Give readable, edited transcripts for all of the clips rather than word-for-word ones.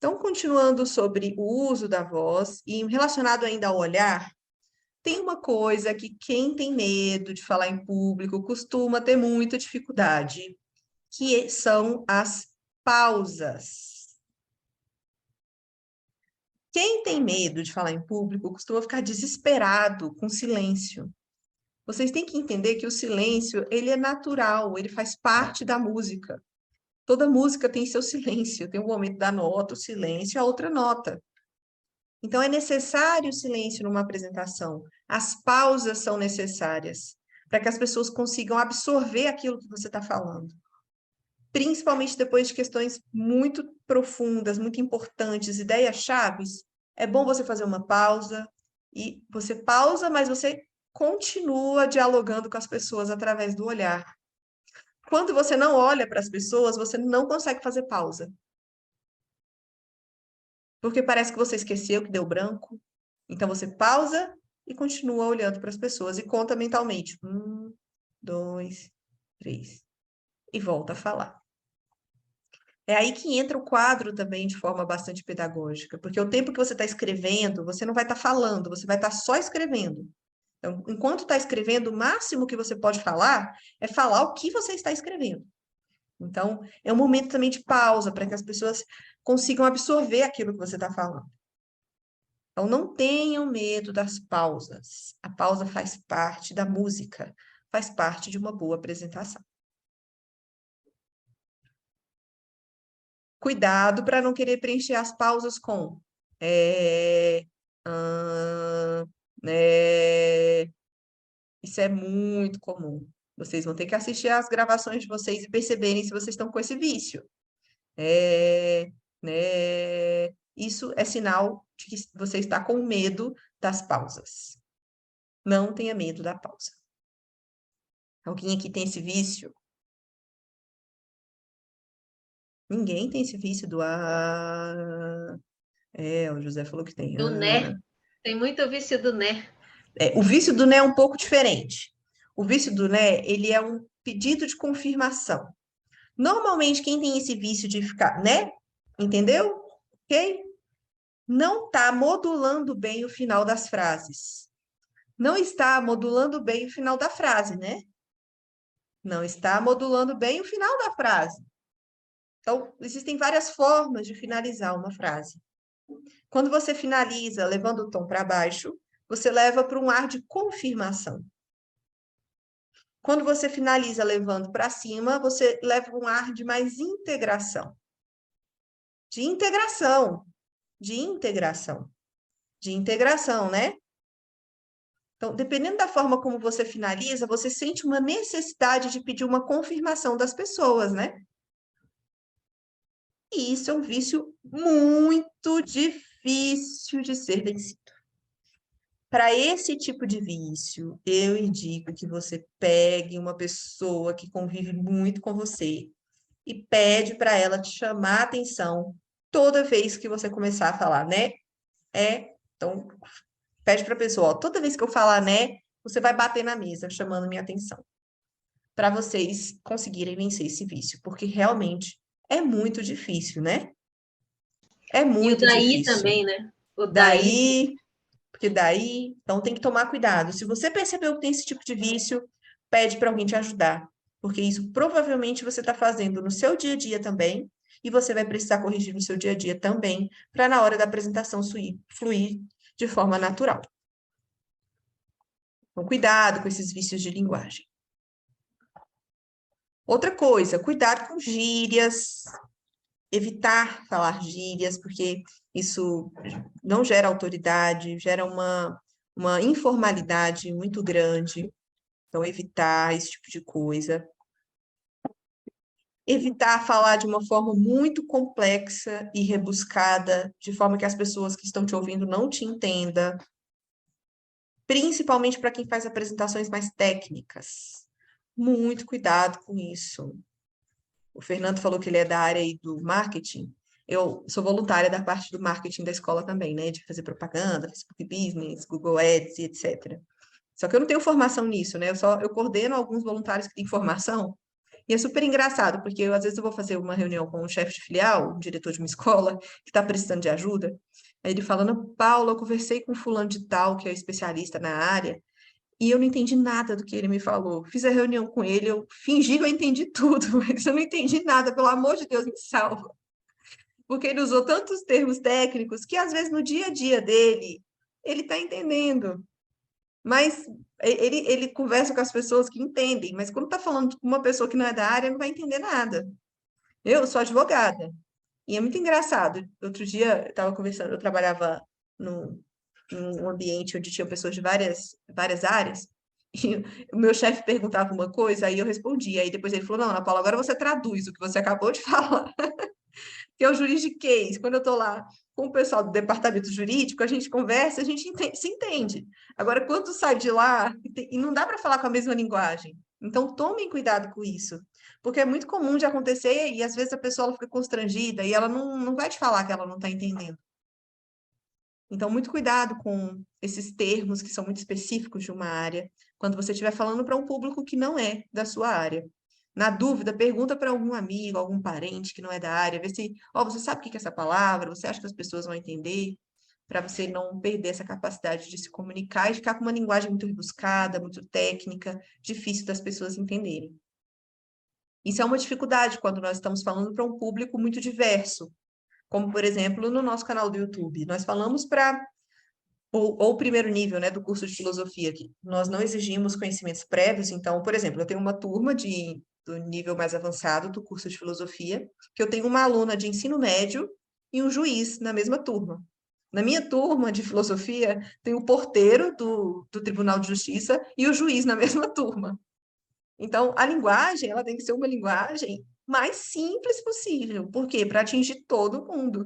Então, continuando sobre o uso da voz e relacionado ainda ao olhar, tem uma coisa que quem tem medo de falar em público costuma ter muita dificuldade, que são as pausas. Quem tem medo de falar em público costuma ficar desesperado com silêncio. Vocês têm que entender que o silêncio, ele é natural, ele faz parte da música. Toda música tem seu silêncio, tem o momento da nota, o silêncio e a outra nota. Então, é necessário o silêncio numa apresentação. As pausas são necessárias para que as pessoas consigam absorver aquilo que você está falando. Principalmente depois de questões muito profundas, muito importantes, ideias-chaves, é bom você fazer uma pausa, e você pausa, mas você continua dialogando com as pessoas através do olhar. Quando você não olha para as pessoas, você não consegue fazer pausa. Porque parece que você esqueceu, que deu branco. Então, você pausa e continua olhando para as pessoas e conta mentalmente. 1, 2, 3. E volta a falar. É aí que entra o quadro também de forma bastante pedagógica, porque o tempo que você está escrevendo, você não vai estar falando, você vai estar só escrevendo. Então, enquanto está escrevendo, o máximo que você pode falar é falar o que você está escrevendo. Então, é um momento também de pausa para que as pessoas consigam absorver aquilo que você está falando. Então, não tenham medo das pausas. A pausa faz parte da música, faz parte de uma boa apresentação. Cuidado para não querer preencher as pausas com né. Isso é muito comum. Vocês vão ter que assistir às gravações de vocês e perceberem se vocês estão com esse vício. Né. Isso é sinal de que você está com medo das pausas. Não tenha medo da pausa. Alguém aqui tem esse vício? Ninguém tem esse vício do o José falou que tem. Do né. Tem muito vício do né. O vício do né é um pouco diferente. O vício do né, ele é um pedido de confirmação. Normalmente, quem tem esse vício de ficar, né? Entendeu? Ok? Não está modulando bem o final das frases. Não está modulando bem o final da frase, né? Não está modulando bem o final da frase. Então, existem várias formas de finalizar uma frase. Quando você finaliza levando o tom para baixo, você leva para um ar de confirmação. Quando você finaliza levando para cima, você leva um ar de mais integração. De integração. De integração. De integração, né? Então, dependendo da forma como você finaliza, você sente uma necessidade de pedir uma confirmação das pessoas, né? E isso é um vício muito difícil de ser vencido. Para esse tipo de vício, eu indico que você pegue uma pessoa que convive muito com você e pede para ela te chamar a atenção toda vez que você começar a falar, né? Então, pede para a pessoa, ó, toda vez que eu falar, né, você vai bater na mesa, chamando minha atenção. Para vocês conseguirem vencer esse vício, porque realmente é muito difícil, né? É E o muito daí difícil. também, né? O daí. Porque daí, então tem que tomar cuidado. Se você percebeu que tem esse tipo de vício, pede para alguém te ajudar, porque isso provavelmente você está fazendo no seu dia a dia também, e você vai precisar corrigir no seu dia a dia também, para na hora da apresentação fluir de forma natural. Então, cuidado com esses vícios de linguagem. Outra coisa, cuidado com gírias, evitar falar gírias, porque isso não gera autoridade, gera uma informalidade muito grande. Então, evitar esse tipo de coisa. Evitar falar de uma forma muito complexa e rebuscada, de forma que as pessoas que estão te ouvindo não te entendam. Principalmente para quem faz apresentações mais técnicas. Muito cuidado com isso. O Fernando falou que ele é da área aí do marketing. Eu sou voluntária da parte do marketing da escola também, né? De fazer propaganda, Facebook Business, Google Ads e etc. Só que eu não tenho formação nisso, né? Eu coordeno alguns voluntários que têm formação, E é super engraçado, porque às vezes eu vou fazer uma reunião com um chefe de filial, um diretor de uma escola, que está precisando de ajuda. Aí ele falando, Paula, eu conversei com fulano de tal, que é especialista na área, e eu não entendi nada do que ele me falou. Fiz a reunião com ele, eu fingi que eu entendi tudo, mas eu não entendi nada, pelo amor de Deus, me salva. Porque ele usou tantos termos técnicos que, às vezes, no dia a dia dele, ele está entendendo. Mas ele conversa com as pessoas que entendem, mas quando está falando com uma pessoa que não é da área, não vai entender nada. Eu sou advogada, e é muito engraçado. Outro dia, eu estava conversando, eu trabalhava num ambiente onde tinha pessoas de várias áreas, e o meu chefe perguntava uma coisa, aí eu respondia, aí depois ele falou, não, Ana Paula, agora você traduz o que você acabou de falar, que é o juridiquês. Quando eu estou lá com o pessoal do departamento jurídico, a gente conversa, a gente se entende. Agora, quando sai de lá, e não dá para falar com a mesma linguagem. Então, tomem cuidado com isso, porque é muito comum de acontecer e às vezes a pessoa ela fica constrangida e ela não vai te falar que ela não está entendendo. Então, muito cuidado com esses termos que são muito específicos de uma área, quando você estiver falando para um público que não é da sua área. Na dúvida, pergunta para algum amigo, algum parente que não é da área, vê se, ó, você sabe o que é essa palavra? Você acha que as pessoas vão entender? Para você não perder essa capacidade de se comunicar e ficar com uma linguagem muito rebuscada, muito técnica, difícil das pessoas entenderem. Isso é uma dificuldade quando nós estamos falando para um público muito diverso, como, por exemplo, no nosso canal do YouTube. Nós falamos para ou o primeiro nível, né, do curso de filosofia aqui. Nós não exigimos conhecimentos prévios, então, por exemplo, eu tenho uma turma do nível mais avançado do curso de filosofia, que eu tenho uma aluna de ensino médio e um juiz na mesma turma. Na minha turma de filosofia, tem o porteiro do Tribunal de Justiça e o juiz na mesma turma. Então, a linguagem, ela tem que ser uma linguagem mais simples possível. Por quê? Para atingir todo mundo.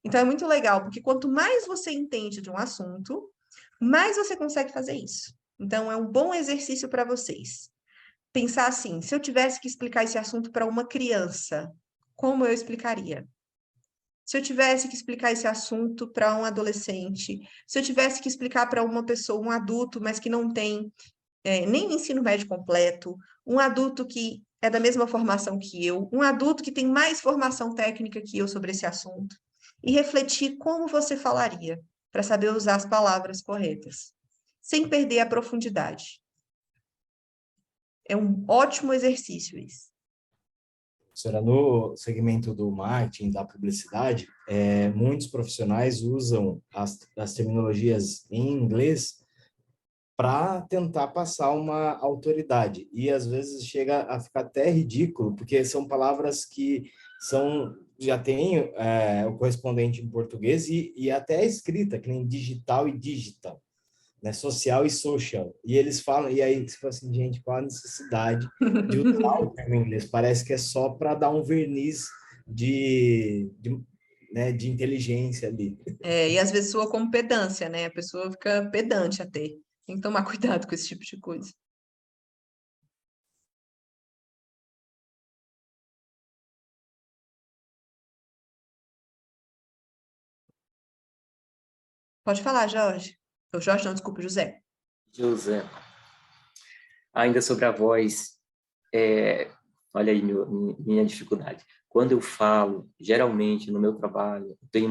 Então, é muito legal, porque quanto mais você entende de um assunto, mais você consegue fazer isso. Então, é um bom exercício para vocês. Pensar assim, se eu tivesse que explicar esse assunto para uma criança, como eu explicaria? Se eu tivesse que explicar esse assunto para um adolescente, se eu tivesse que explicar para uma pessoa, um adulto, mas que não tem nem ensino médio completo, um adulto que é da mesma formação que eu, um adulto que tem mais formação técnica que eu sobre esse assunto, e refletir como você falaria, para saber usar as palavras corretas, sem perder a profundidade. É um ótimo exercício isso. Será no segmento do marketing, da publicidade, muitos profissionais usam as terminologias em inglês para tentar passar uma autoridade. E, às vezes, chega a ficar até ridículo, porque são palavras que já têm o correspondente em português e até a escrita, que nem digital e digital, né? Social e social. E eles falam, e aí você fala assim, gente, qual a necessidade de usar o termo inglês? Parece que é só para dar um verniz né, de inteligência ali. E às vezes soa como pedância, né? A pessoa fica pedante até. Tem que tomar cuidado com esse tipo de coisa. Pode falar, Jorge. O Jorge não, desculpa, José. José, ainda sobre a voz, olha aí minha dificuldade. Quando eu falo, geralmente no meu trabalho, eu tenho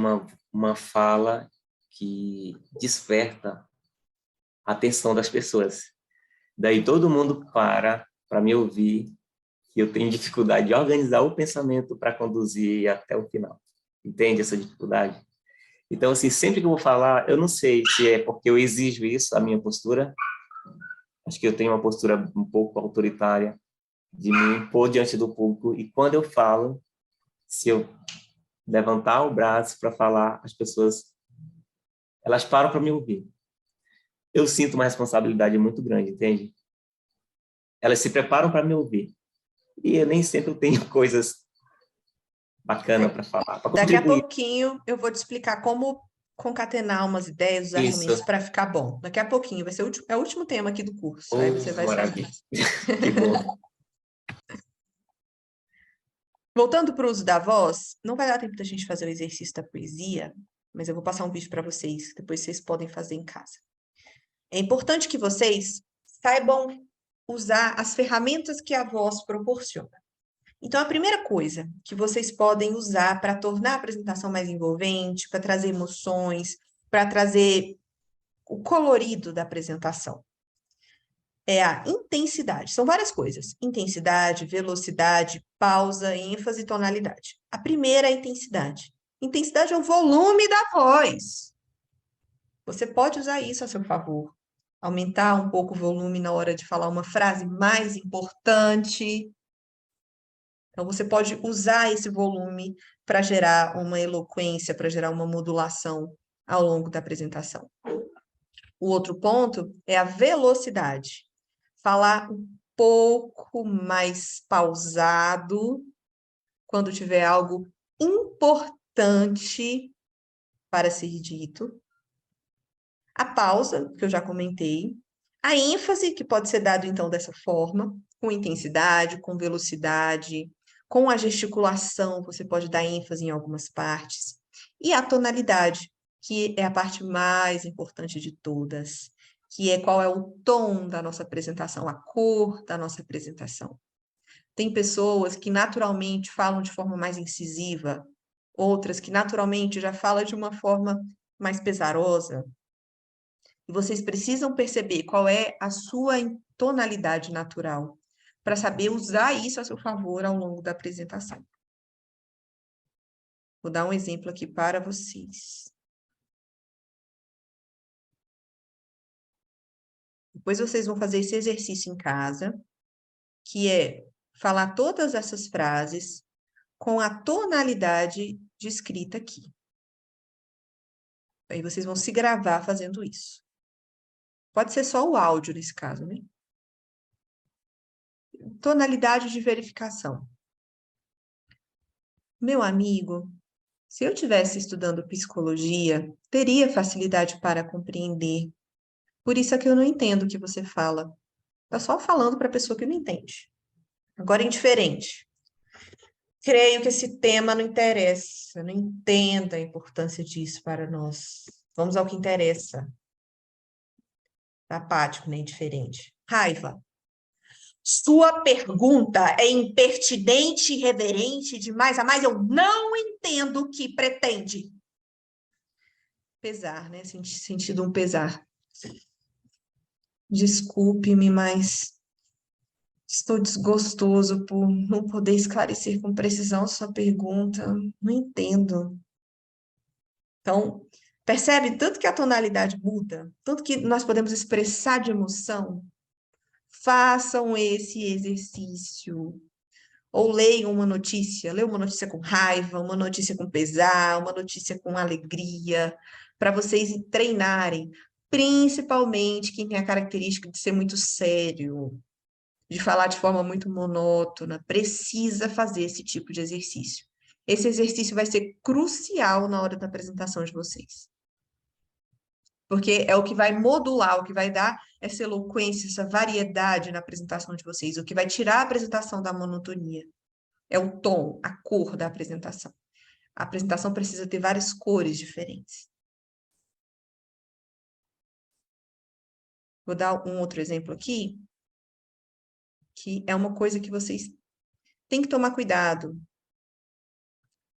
uma fala que desperta a atenção das pessoas. Daí todo mundo para me ouvir, e eu tenho dificuldade de organizar o pensamento para conduzir até o final. Entende essa dificuldade? Então, assim, sempre que eu vou falar, eu não sei se é porque eu exijo isso, a minha postura. Acho que eu tenho uma postura um pouco autoritária de me impor diante do público. E quando eu falo, se eu levantar o braço para falar, as pessoas, elas param para me ouvir. Eu sinto uma responsabilidade muito grande, entende? Elas se preparam para me ouvir. E eu nem sempre tenho coisas bacanas para falar, para Daqui a contribuir. pouquinho eu vou te explicar como concatenar umas ideias, os argumentos para ficar bom. Daqui a pouquinho, vai ser o último tema aqui do curso. Aí você vai saber. Que bom. Voltando para o uso da voz, não vai dar tempo da gente fazer o exercício da poesia, mas eu vou passar um vídeo para vocês, que depois vocês podem fazer em casa. É importante que vocês saibam usar as ferramentas que a voz proporciona. Então, a primeira coisa que vocês podem usar para tornar a apresentação mais envolvente, para trazer emoções, para trazer o colorido da apresentação, é a intensidade. São várias coisas: intensidade, velocidade, pausa, ênfase e tonalidade. A primeira é a intensidade. Intensidade é o volume da voz. Você pode usar isso a seu favor. Aumentar um pouco o volume na hora de falar uma frase mais importante. Então, você pode usar esse volume para gerar uma eloquência, para gerar uma modulação ao longo da apresentação. O outro ponto é a velocidade. Falar um pouco mais pausado quando tiver algo importante para ser dito. A pausa, que eu já comentei. A ênfase, que pode ser dado, então, dessa forma, com intensidade, com velocidade, com a gesticulação, você pode dar ênfase em algumas partes. E a tonalidade, que é a parte mais importante de todas, que é qual é o tom da nossa apresentação, a cor da nossa apresentação. Tem pessoas que naturalmente falam de forma mais incisiva, outras que naturalmente já falam de uma forma mais pesarosa. E vocês precisam perceber qual é a sua tonalidade natural, para saber usar isso a seu favor ao longo da apresentação. Vou dar um exemplo aqui para vocês. Depois vocês vão fazer esse exercício em casa, que é falar todas essas frases com a tonalidade de escrita aqui. Aí vocês vão se gravar fazendo isso. Pode ser só o áudio nesse caso, né? Tonalidade de verificação. Meu amigo, se eu estivesse estudando psicologia, teria facilidade para compreender. Por isso é que eu não entendo o que você fala. Tá só falando para a pessoa que não entende. Agora, indiferente. Creio que esse tema não interessa. Eu não entendo a importância disso para nós. Vamos ao que interessa. Apático, nem indiferente. Raiva. Sua pergunta é impertinente e irreverente demais a mais. Eu não entendo o que pretende. Pesar, né? Sentido um pesar. Desculpe-me, mas estou desgostoso por não poder esclarecer com precisão sua pergunta. Não entendo. Então, percebe tanto que a tonalidade muda, tanto que nós podemos expressar de emoção. Façam esse exercício. Ou leiam uma notícia. Leiam uma notícia com raiva, uma notícia com pesar, uma notícia com alegria, para vocês treinarem. Principalmente quem tem a característica de ser muito sério, de falar de forma muito monótona, precisa fazer esse tipo de exercício. Esse exercício vai ser crucial na hora da apresentação de vocês. Porque é o que vai modular, o que vai dar essa eloquência, essa variedade na apresentação de vocês, o que vai tirar a apresentação da monotonia. É o tom, a cor da apresentação. A apresentação precisa ter várias cores diferentes. Vou dar um outro exemplo aqui, que é uma coisa que vocês têm que tomar cuidado,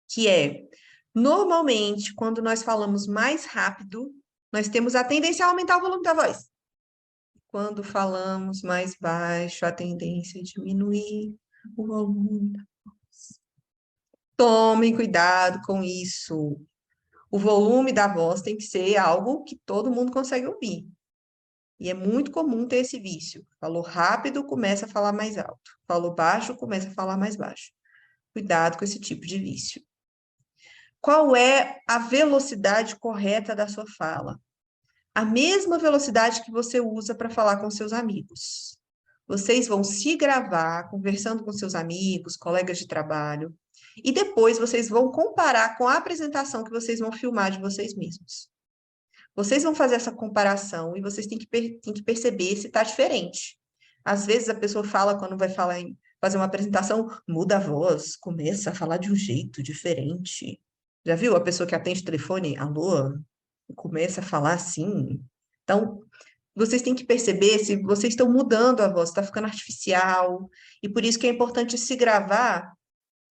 que é, normalmente, quando nós falamos mais rápido, nós temos a tendência a aumentar o volume da voz. Quando falamos mais baixo, a tendência é diminuir o volume da voz. Tomem cuidado com isso. O volume da voz tem que ser algo que todo mundo consegue ouvir. E é muito comum ter esse vício. Falou rápido, começa a falar mais alto. Falou baixo, começa a falar mais baixo. Cuidado com esse tipo de vício. Qual é a velocidade correta da sua fala? A mesma velocidade que você usa para falar com seus amigos. Vocês vão se gravar conversando com seus amigos, colegas de trabalho, e depois vocês vão comparar com a apresentação que vocês vão filmar de vocês mesmos. Vocês vão fazer essa comparação e vocês têm que perceber se está diferente. Às vezes a pessoa fala, quando vai fazer uma apresentação, muda a voz, começa a falar de um jeito diferente. Já viu a pessoa que atende o telefone? Alô? Começa a falar assim. Então, vocês têm que perceber se vocês estão mudando a voz, está ficando artificial, e por isso que é importante se gravar.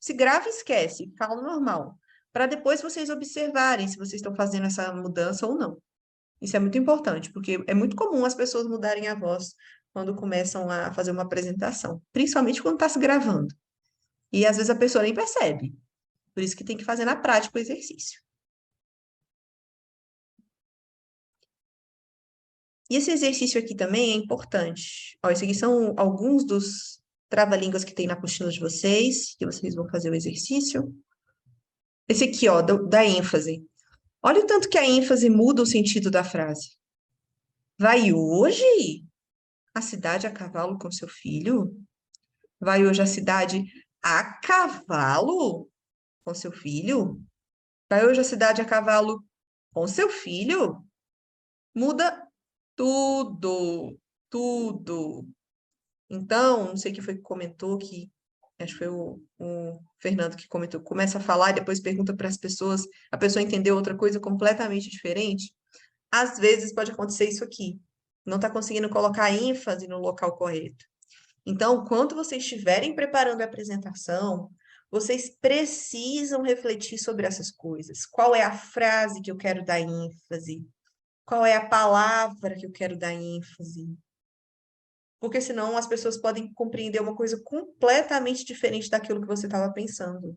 Se grava e esquece, fala normal, para depois vocês observarem se vocês estão fazendo essa mudança ou não. Isso é muito importante, porque é muito comum as pessoas mudarem a voz quando começam a fazer uma apresentação, principalmente quando está se gravando. E às vezes a pessoa nem percebe. Por isso que tem que fazer na prática o exercício. E esse exercício aqui também é importante. Ó, esse aqui são alguns dos trava-línguas que tem na apostila de vocês, que vocês vão fazer o exercício. Esse aqui, ó, da ênfase. Olha o tanto que a ênfase muda o sentido da frase. Vai hoje à cidade a cavalo com seu filho? Vai hoje à cidade a cavalo com seu filho? Vai hoje à cidade a cavalo com seu filho? Muda tudo, tudo. Então, não sei quem foi que comentou que, acho que foi o Fernando que comentou, começa a falar e depois pergunta para as pessoas, a pessoa entendeu outra coisa completamente diferente. Às vezes pode acontecer isso aqui. Não está conseguindo colocar ênfase no local correto. Então, quando vocês estiverem preparando a apresentação, vocês precisam refletir sobre essas coisas. Qual é a frase que eu quero dar ênfase? Qual é a palavra que eu quero dar ênfase? Porque senão as pessoas podem compreender uma coisa completamente diferente daquilo que você estava pensando.